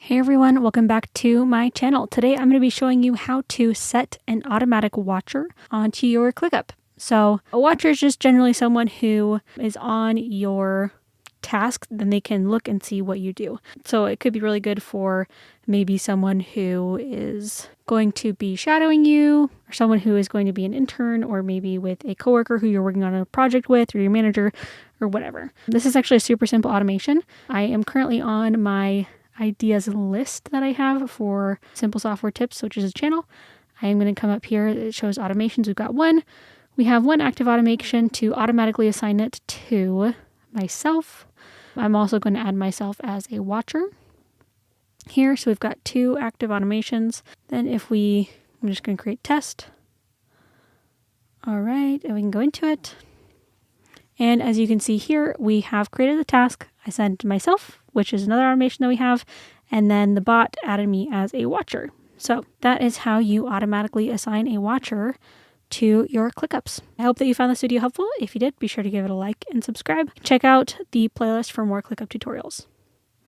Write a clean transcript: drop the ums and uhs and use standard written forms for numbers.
Hey everyone, welcome back to my channel. Today I'm going to be showing you how to set an automatic watcher onto your Clickup. So a watcher is just generally someone who is on your task, then they can look and see what you do. So it could be really good for maybe someone who is going to be shadowing you, or someone who is going to be an intern, or maybe with a coworker who you're working on a project with, or your manager, or whatever. This is actually a super simple automation. I am currently on my ideas list that I have for Simple Software Tips, which is a channel. I am going to come up here. It shows automations. We've got one. We have one active automation to automatically assign it to myself. I'm also going to add myself as a watcher here. So we've got two active automations. Then I'm just going to create test. All right, and we can go into it. And as you can see here, we have created the task. I sent to myself, which is another automation that we have. And then the bot added me as a watcher. So that is how you automatically assign a watcher to your ClickUps. I hope that you found this video helpful. If you did, be sure to give it a like and subscribe. Check out the playlist for more ClickUp tutorials.